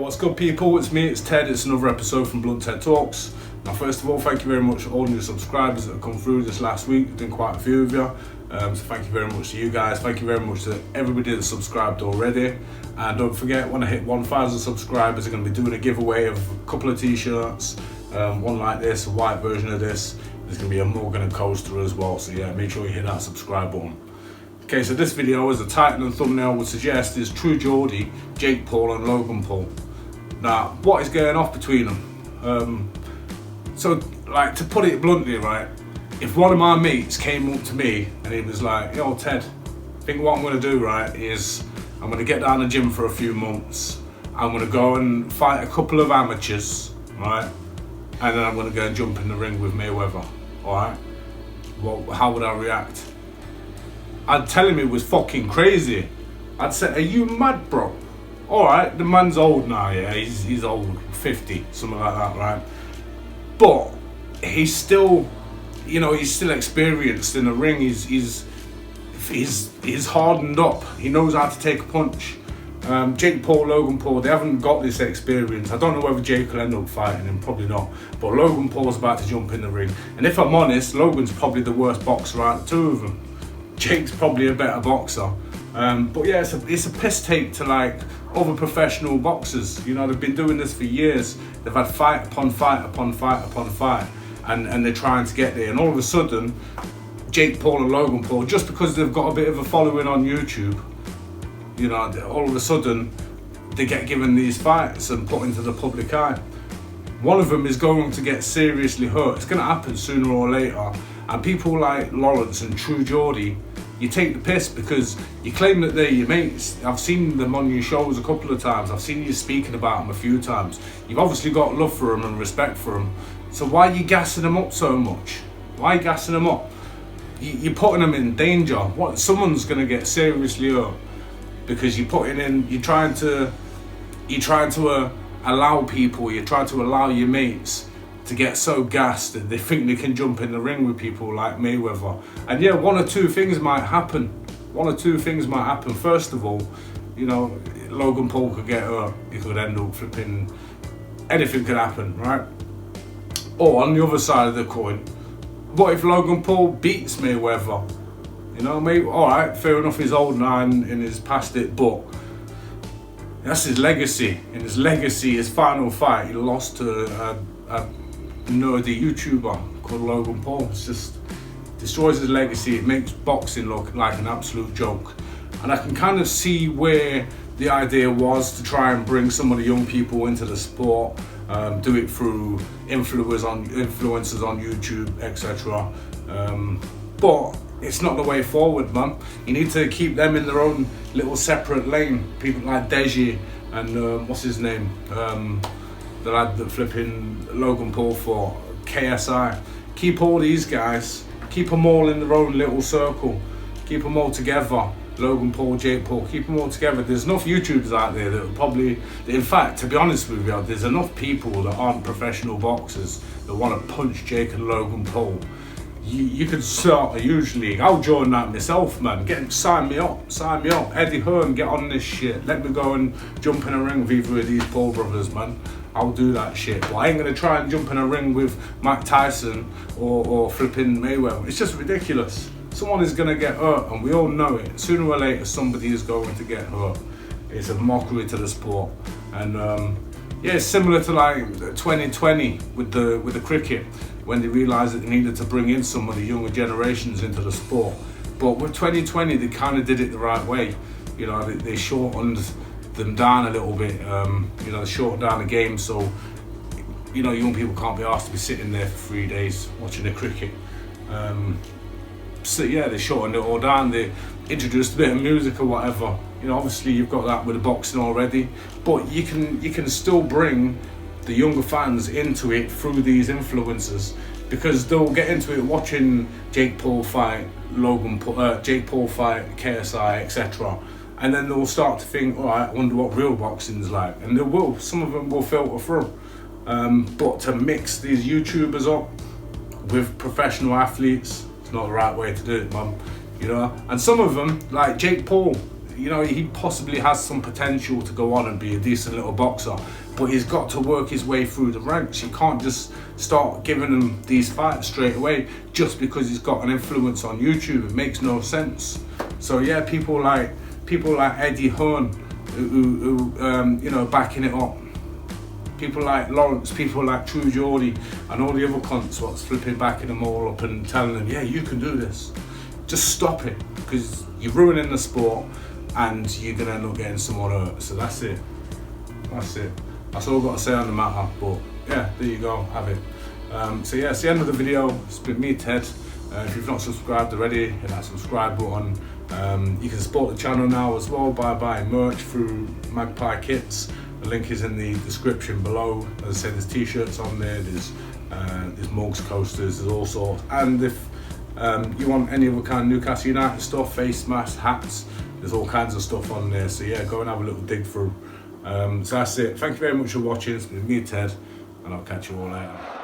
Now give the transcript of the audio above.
What's good, people? It's me, it's Ted. It's another episode from Blunt Ted Talks. Now, first of all, thank you very much to all new subscribers that have come through this last week. There's been quite a few of you. So thank you very much to you guys. Thank you very much to everybody that's subscribed already. And don't forget, when I hit 1,000 subscribers, I'm going to be doing a giveaway of a couple of t-shirts. One like this, a white version of this. There's going to be a Morgan and coaster as well. So yeah, make sure you hit that subscribe button. Okay, so this video, as the title and thumbnail would suggest, is True Geordie, Jake Paul and Logan Paul. Now, what is going off between them? So, like, to put it bluntly, right, if one of my mates came up to me and he was like, yo, Ted, I think what I'm going to do, right, is I'm going to get down the gym for a few months. I'm going to go and fight a couple of amateurs, right, and then I'm going to go and jump in the ring with Mayweather, all right? Well, how would I react? I'd tell him it was fucking crazy. I'd say, are you mad, bro? Alright, the man's old now, yeah, he's old, 50, something like that, right? But he's still, you know, he's still experienced in the ring. He's hardened up. He knows how to take a punch. Jake Paul, Logan Paul, they haven't got this experience. I don't know whether Jake will end up fighting him, probably not. But Logan Paul's about to jump in the ring. And if I'm honest, Logan's probably the worst boxer out of the two of them. Jake's probably a better boxer. But yeah, it's a piss take to like other professional boxers. You know, they've been doing this for years. They've had fight upon fight upon fight upon fight, and they're trying to get there. And all of a sudden, Jake Paul and Logan Paul, just because they've got a bit of a following on YouTube, you know, all of a sudden they get given these fights and put into the public eye. One of them is going to get seriously hurt. It's going to happen sooner or later. And people like Lawrence and True Geordie, you take the piss because you claim that they're your mates. I've seen them on your shows a couple of times. I've seen you speaking about them a few times. You've obviously got love for them and respect for them. So why are you gassing them up so much? Why are you gassing them up? You're putting them in danger. What? Someone's going to get seriously hurt because you're trying to allow people, you're trying to allow your mates to get so gassed that they think they can jump in the ring with people like Mayweather. And yeah, one or two things might happen. First of all, you know, Logan Paul could get hurt. He could end up flipping. Anything could happen, right? Or on the other side of the coin, what if Logan Paul beats Mayweather? You know, maybe, all right, fair enough, he's old now and he's past it, but that's his legacy. In his legacy, his final fight, he lost to a nerdy YouTuber called Logan Paul. It's just destroys his legacy. It makes boxing look like an absolute joke. And I can kind of see where the idea was to try and bring some of the young people into the sport, do it through influencers on YouTube, etc. But it's not the way forward, man. You need to keep them in their own little separate lane. People like Deji and what's his name? The lad that flipping Logan Paul for KSI. Keep all these guys, keep them all in their own little circle. Keep them all together. Logan Paul, Jake Paul, keep them all together. There's enough YouTubers out there that probably, in fact, to be honest with you, there's enough people that aren't professional boxers that want to punch Jake and Logan Paul. You could start a huge league. I'll join that myself, man. Sign me up. Eddie Hearn, get on this shit. Let me go and jump in a ring with either of these Paul brothers, man. I'll do that shit. But I ain't gonna try and jump in a ring with Mike Tyson or flipping Mayweather. It's just ridiculous. Someone is gonna get hurt, and we all know it. Sooner or later, somebody is going to get hurt. It's a mockery to the sport, and yeah, it's similar to like 2020 with the cricket, when they realised that they needed to bring in some of the younger generations into the sport. But with 2020, they kind of did it the right way. You know, they shortened them down a little bit. You know, shortened down the game, so you know, young people can't be asked to be sitting there for 3 days watching the cricket. So yeah, they shortened it all down. They introduced a bit of music or whatever. You know, obviously you've got that with the boxing already, but you can still bring the younger fans into it through these influencers, because they'll get into it watching Jake Paul fight Jake Paul fight KSI, etc. And then they'll start to think, all right, I wonder what real boxing's like, and they will. Some of them will filter through. But to mix these YouTubers up with professional athletes, it's not the right way to do it, man. You know, and some of them, like Jake Paul, you know, he possibly has some potential to go on and be a decent little boxer, but he's got to work his way through the ranks. You can't just start giving him these fights straight away just because he's got an influence on YouTube. It makes no sense. So yeah, people like Eddie Hearn, who you know, backing it up. People like Lawrence, people like True Geordie, and all the other cunts what's flipping backing them all up and telling them, yeah, you can do this. Just stop it, because you're ruining the sport and you're gonna end up getting someone hurt. So that's it. That's all I've got to say on the matter. But yeah, there you go, have it. So yeah, it's the end of the video. It's been me, Ted. If you've not subscribed already, hit that subscribe button. You can support the channel now as well by buying merch through Magpie Kits. The link is in the description below. As I said, there's t-shirts on there, there's mugs, coasters, there's all sorts. And if you want any other kind of Newcastle United stuff, face masks, hats, there's all kinds of stuff on there. So yeah, go and have a little dig through. So that's it. Thank you very much for watching. It's been me, Ted, and I'll catch you all later.